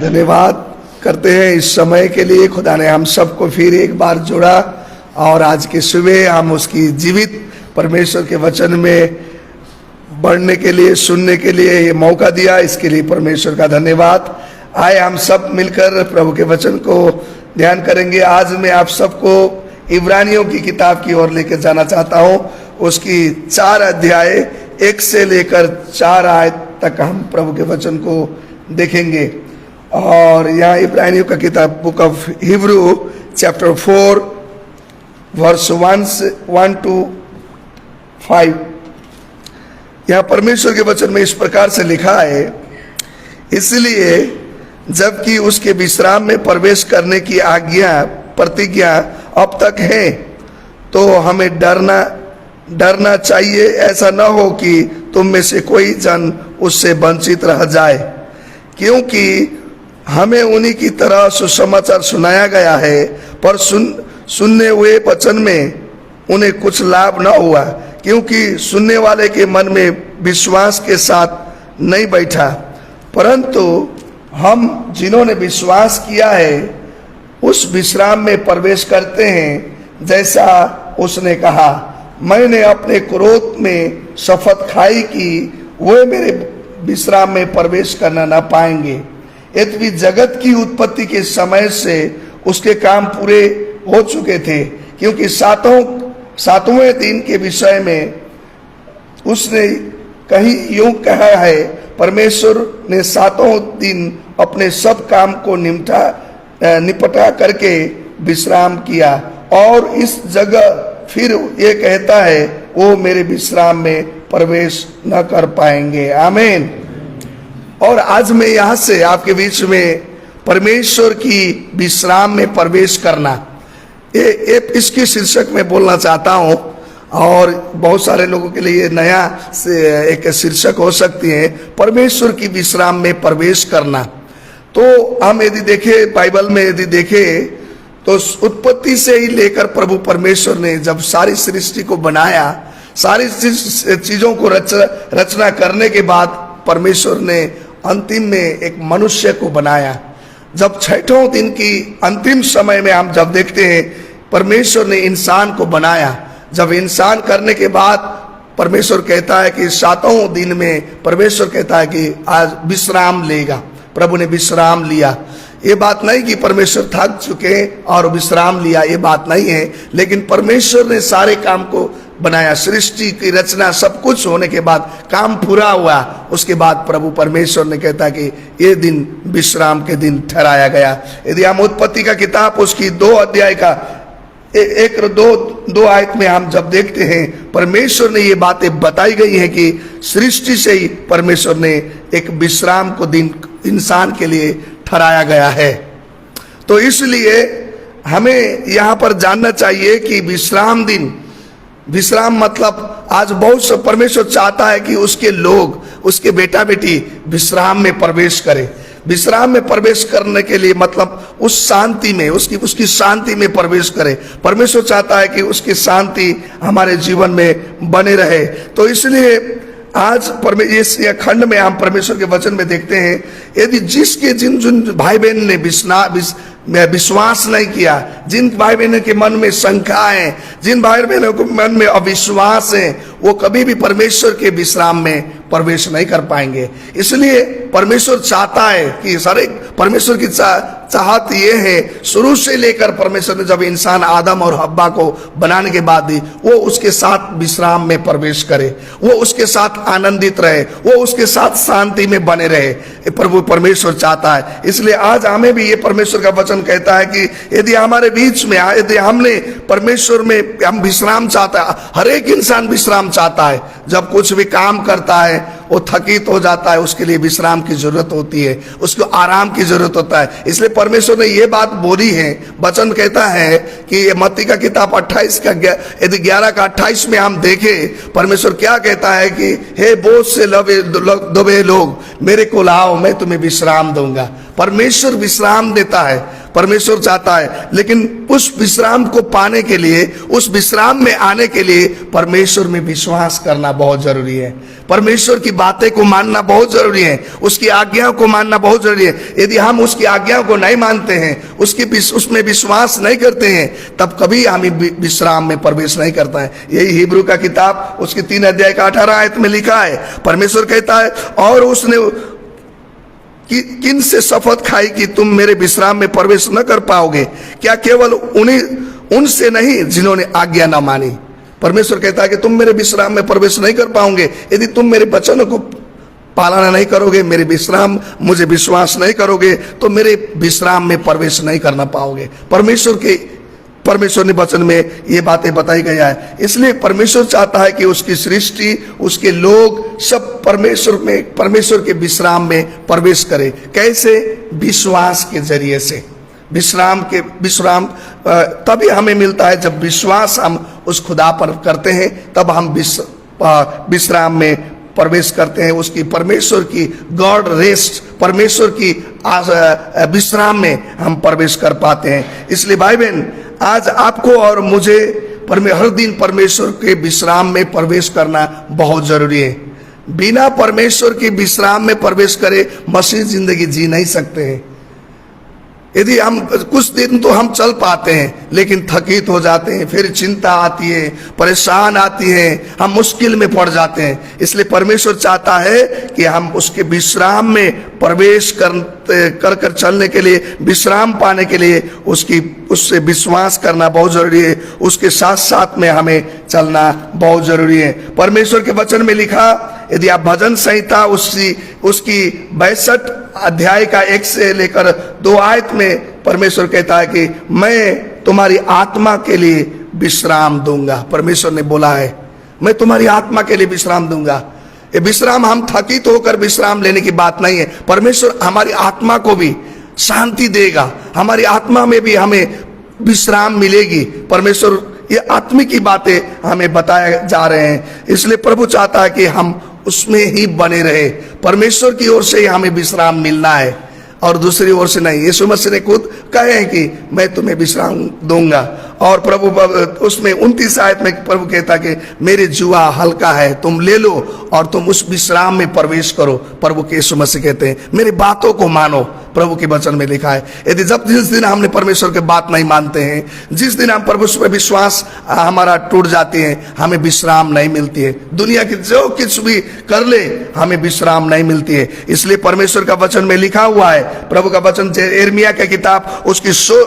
धन्यवाद करते हैं इस समय के लिए। खुदा ने हम सबको फिर एक बार जोड़ा और आज की सुबह हम उसकी जीवित परमेश्वर के वचन में बढ़ने के लिए, सुनने के लिए ये मौका दिया। इसके लिए परमेश्वर का धन्यवाद। आए हम सब मिलकर प्रभु के वचन को ध्यान करेंगे। आज मैं आप सबको इब्रानियों की किताब की ओर लेकर जाना चाहता हूँ। उसकी 4 अध्याय 1 से लेकर 4 आयत तक हम प्रभु के वचन को देखेंगे। और यहाँ इब्रानियों का किताब book of Hebrew chapter 4 verse 1 to 5। यहाँ परमेश्वर के वचन में इस प्रकार से लिखा है, इसलिए जबकि उसके विश्राम में प्रवेश करने की प्रतिज्ञा अब तक है, तो हमें डरना चाहिए। ऐसा न हो कि तुम में से कोई जन उससे वंचित रह जाए, क्योंकि हमें उन्हीं की तरह सुसमाचार सुनाया गया है, पर सुनने हुए वचन में उन्हें कुछ लाभ न हुआ, क्योंकि सुनने वाले के मन में विश्वास के साथ नहीं बैठा। परंतु हम जिन्होंने विश्वास किया है उस विश्राम में प्रवेश करते हैं, जैसा उसने कहा, मैंने अपने क्रोध में शपथ खाई कि वे मेरे विश्राम में प्रवेश करना न पाएंगे। यद्यपि जगत की उत्पत्ति के समय से उसके काम पूरे हो चुके थे, क्योंकि सातवें दिन के विषय में उसने कहीं यूं कहा है, परमेश्वर ने 7वां दिन अपने सब काम को निपटा करके विश्राम किया। और इस जगह फिर ये कहता है, वो मेरे विश्राम में प्रवेश न कर पाएंगे। आमीन। और आज मैं यहाँ से आपके बीच में परमेश्वर की विश्राम में प्रवेश करना, इसकी शीर्षक में बोलना चाहता हूँ। और बहुत सारे लोगों के लिए नया एक शीर्षक हो सकती है, परमेश्वर की विश्राम में प्रवेश करना। तो हम यदि देखें, बाइबल में यदि देखें, तो उत्पत्ति से ही लेकर प्रभु परमेश्वर ने जब सारी सृष्टि को बनाया, सारी चीजों को रचना करने के बाद परमेश्वर ने अंतिम में एक मनुष्य को बनाया। जब 6वें दिन की अंतिम समय में हम जब देखते हैं, परमेश्वर ने इंसान को बनाया। जब इंसान करने के बाद परमेश्वर कहता है कि 7वें दिन में परमेश्वर कहता है कि आज विश्राम लेगा। प्रभु ने विश्राम लिया। ये बात नहीं कि परमेश्वर थक चुके और विश्राम लिया, ये बात नहीं है। लेकिन परमेश्वर ने सारे काम को बनाया, सृष्टि की रचना सब कुछ होने के बाद काम पूरा हुआ। उसके बाद प्रभु परमेश्वर ने कहता कि ये दिन विश्राम के दिन ठहराया गया। यदि हम उत्पत्ति का किताब उसकी 2 अध्याय का 1-2 आयत में हम जब देखते हैं, परमेश्वर ने ये बातें बताई गई हैं कि सृष्टि से ही परमेश्वर ने एक विश्राम को दिन इंसान के लिए ठहराया गया है। तो इसलिए हमें यहाँ पर जानना चाहिए कि विश्राम दिन, विश्राम मतलब आज बहुत से परमेश्वर चाहता है कि उसके लोग, उसके बेटा बेटी विश्राम में प्रवेश करें। विश्राम में प्रवेश करने के लिए मतलब उस शांति में, उसकी शांति में प्रवेश करें। परमेश्वर चाहता है कि उसकी शांति हमारे जीवन में बने रहे। तो इसलिए आज इस खंड में हम परमेश्वर के वचन में देखते हैं, यदि जिन भाई बहन ने विश्वास नहीं किया, जिन भाई बहनों के मन में शंका है, जिन भाई बहनों के मन में अविश्वास है, वो कभी भी परमेश्वर के विश्राम में प्रवेश नहीं कर पाएंगे। इसलिए परमेश्वर चाहता है कि सारे परमेश्वर की चाहत ये है, शुरू से लेकर परमेश्वर ने जब इंसान आदम और हव्वा को बनाने के बाद ही वो उसके साथ विश्राम में प्रवेश करे, वो उसके साथ आनंदित रहे, वो उसके साथ शांति में बने रहे। प्रभु परमेश्वर चाहता है। इसलिए आज हमें भी ये परमेश्वर का वचन कहता है कि यदि हमारे बीच में, यदि हमने परमेश्वर में हम विश्राम चाहता है, हर एक इंसान विश्राम चाहता है। जब कुछ भी काम करता है वो थकित हो जाता है, उसके लिए विश्राम की जरूरत होती है, उसको आराम की जरूरत होता है। इसलिए परमेश्वर ने ये बात बोली है, वचन कहता है कि मत्ती का किताब 28 का यदि 11 का 28 में हम देखें, परमेश्वर क्या कहता है कि हे बोझ से दबे लोग मेरे को लाओ, मैं तुम्हें विश्राम दूंगा। परमेश्वर विश्राम देता है। परमेश्वर चाहता है। लेकिन उस विश्राम को पाने के लिए, उस विश्राम में आने के लिए परमेश्वर में विश्वास करना बहुत जरूरी है। परमेश्वर की बातें को मानना बहुत जरूरी है, उसकी आज्ञाओं को मानना बहुत जरूरी है। यदि हम उसकी आज्ञाओं को नहीं मानते हैं, उसमें विश्वास नहीं करते हैं, तब कभी हम विश्राम में प्रवेश नहीं करता है। यही हिब्रू का किताब उसके 3 अध्याय का 18 आयत में लिखा है। परमेश्वर कहता है, और उसने किन से शपथ खाई कि तुम मेरे विश्राम में प्रवेश न कर पाओगे? क्या केवल उनसे नहीं जिन्होंने आज्ञा न मानी? परमेश्वर कहता है कि तुम मेरे विश्राम में प्रवेश नहीं कर पाओगे यदि तुम मेरे वचनों को पालना नहीं करोगे, मेरे विश्राम, मुझे विश्वास नहीं करोगे, तो मेरे विश्राम में प्रवेश नहीं करना पाओगे। परमेश्वर ने वचन में ये बातें बताई गई है। इसलिए परमेश्वर चाहता है कि उसकी सृष्टि, उसके लोग सब परमेश्वर के विश्राम में प्रवेश करें। कैसे? विश्वास के जरिए से। विश्राम तभी हमें मिलता है जब विश्वास हम उस खुदा पर करते हैं, तब हम विश्राम में प्रवेश करते हैं। उसकी, परमेश्वर की गॉड रेस्ट, परमेश्वर की विश्राम में हम प्रवेश कर पाते हैं। इसलिए भाई बहन, आज आपको और मुझे हर दिन परमेश्वर के विश्राम में प्रवेश करना बहुत जरूरी है। बिना परमेश्वर के विश्राम में प्रवेश करे मसीह जिंदगी जी नहीं सकते हैं। यदि हम कुछ दिन तो हम चल पाते हैं, लेकिन थकित हो जाते हैं, फिर चिंता आती है, परेशान आती है, हम मुश्किल में पड़ जाते हैं। इसलिए परमेश्वर चाहता है कि हम उसके विश्राम में प्रवेश कर चलने के लिए, विश्राम पाने के लिए उससे विश्वास करना बहुत जरूरी है। उसके साथ साथ में हमें चलना बहुत जरूरी है। परमेश्वर के वचन में लिखा, यदि आप भजन संहिता उसकी 62 अध्याय का 1 से लेकर 2 आयत में परमेश्वर कहता है कि मैं तुम्हारी आत्मा के लिए विश्राम दूंगा। परमेश्वर ने बोला है, मैं तुम्हारी आत्मा के लिए विश्राम दूंगा। ये विश्राम हम थकित होकर विश्राम लेने की बात नहीं है। परमेश्वर हमारी आत्मा को भी शांति देगा, हमारी आत्मा में भी हमें विश्राम मिलेगी। परमेश्वर ये आत्मिक की बातें हमें बताए जा रहे हैं। इसलिए प्रभु चाहता है कि हम उसमें ही बने रहे। परमेश्वर की ओर से ही हमें विश्राम मिलना है और दूसरी ओर से नहीं। यीशु मसीह ने खुद कहे हैं कि मैं तुम्हें विश्राम दूंगा। और प्रभु उसमें 29 आयत में प्रभु कहता कि मेरे जुआ हल्का है, तुम ले लो और तुम उस विश्राम में प्रवेश करो। प्रभु के यीशु मसीह कहते हैं मेरी बातों को मानो। प्रभु के वचन में लिखा है, यदि जिस दिन हमने परमेश्वर की बात नहीं मानते हैं, जिस दिन हम परमेश्वर पर विश्वास हमारा टूट जाते हैं, हमें विश्राम नहीं मिलती है। दुनिया की जो कुछ भी कर ले, हमें विश्राम नहीं मिलती है। इसलिए परमेश्वर का वचन में लिखा हुआ है, प्रभु का वचन यिर्मयाह की किताब उसकी 6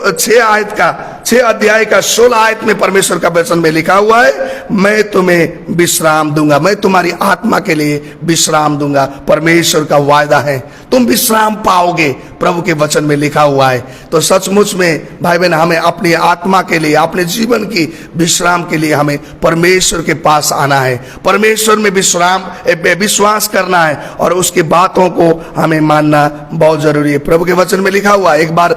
अध्याय का 16 आयत में परमेश्वर का वचन में लिखा हुआ है, मैं तुम्हें विश्राम दूंगा, मैं तुम्हारी आत्मा के लिए विश्राम दूंगा। परमेश्वर का वायदा है, तुम विश्राम पाओगे। प्रभु के वचन में लिखा हुआ है। तो सचमुच में भाई बहन, हमें अपनी आत्मा के लिए, अपने जीवन की विश्राम के लिए हमें परमेश्वर के पास आना है, परमेश्वर में विश्वास करना है और उसकी बातों को हमें मानना बहुत जरूरी है। प्रभु के वचन में लिखा हुआ, एक बार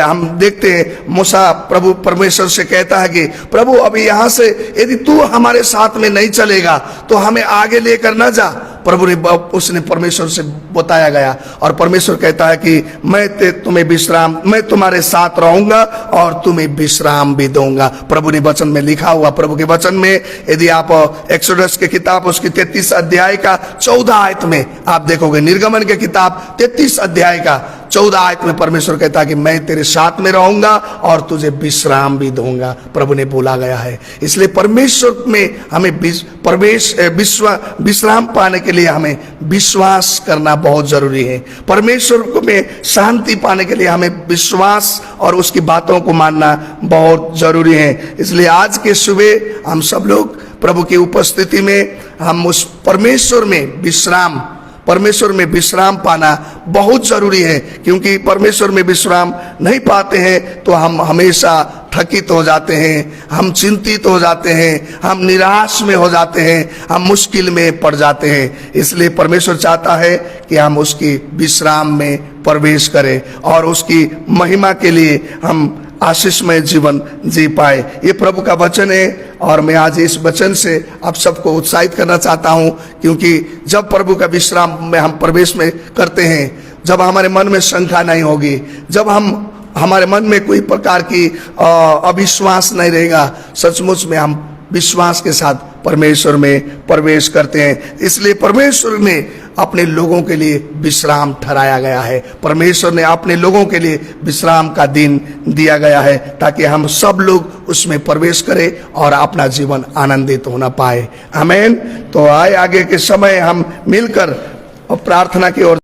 हम देखते हैं मूसा प्रभु परमेश्वर से कहता है कि प्रभु अभी यहाँ से यदि तू हमारे साथ में नहीं चलेगा तो हमें आगे लेकर ना जा। प्रभु ने उसने परमेश्वर से बताया गया और परमेश्वर कहता है कि मैं तुम्हारे साथ रहूंगा और तुम्हें विश्राम भी दूंगा। प्रभु ने वचन में लिखा हुआ। प्रभु के वचन में यदि आप एक्सोडस की किताब उसकी 33 अध्याय का 14 आयत में आप देखोगे, निर्गमन की किताब 33 अध्याय का 14 आयत में परमेश्वर कहता है कि मैं तेरे साथ में रहूंगा और तुझे विश्राम भी दूंगा। प्रभु ने बोला गया है। इसलिए परमेश्वर में हमें विश्राम पाने के लिए हमें विश्वास करना बहुत जरूरी है। परमेश्वर में शांति पाने के लिए हमें विश्वास और उसकी बातों को मानना बहुत जरूरी है। इसलिए आज के सुबह हम सब लोग प्रभु की उपस्थिति में हम उस परमेश्वर में विश्राम पाना बहुत जरूरी है, क्योंकि परमेश्वर में विश्राम नहीं पाते हैं तो हम हमेशा थकित हो जाते हैं, हम चिंतित हो जाते हैं, हम निराश में हो जाते हैं, हम मुश्किल में पड़ जाते हैं। इसलिए परमेश्वर चाहता है कि हम उसकी विश्राम में प्रवेश करें और उसकी महिमा के लिए हम आशीषमय जीवन जी पाए। ये प्रभु का वचन है और मैं आज इस वचन से आप सबको उत्साहित करना चाहता हूं, क्योंकि जब प्रभु का विश्राम में हम प्रवेश में करते हैं, जब हमारे मन में शंका नहीं होगी, जब हम हमारे मन में कोई प्रकार की अविश्वास नहीं रहेगा। सचमुच में हम विश्वास के साथ परमेश्वर में प्रवेश करते हैं। इसलिए परमेश्वर ने अपने लोगों के लिए विश्राम ठहराया गया है। परमेश्वर ने अपने लोगों के लिए विश्राम का दिन दिया गया है ताकि हम सब लोग उसमें प्रवेश करें और अपना जीवन आनंदित होना पाए। आमीन। तो आए आगे के समय हम मिलकर प्रार्थना की ओर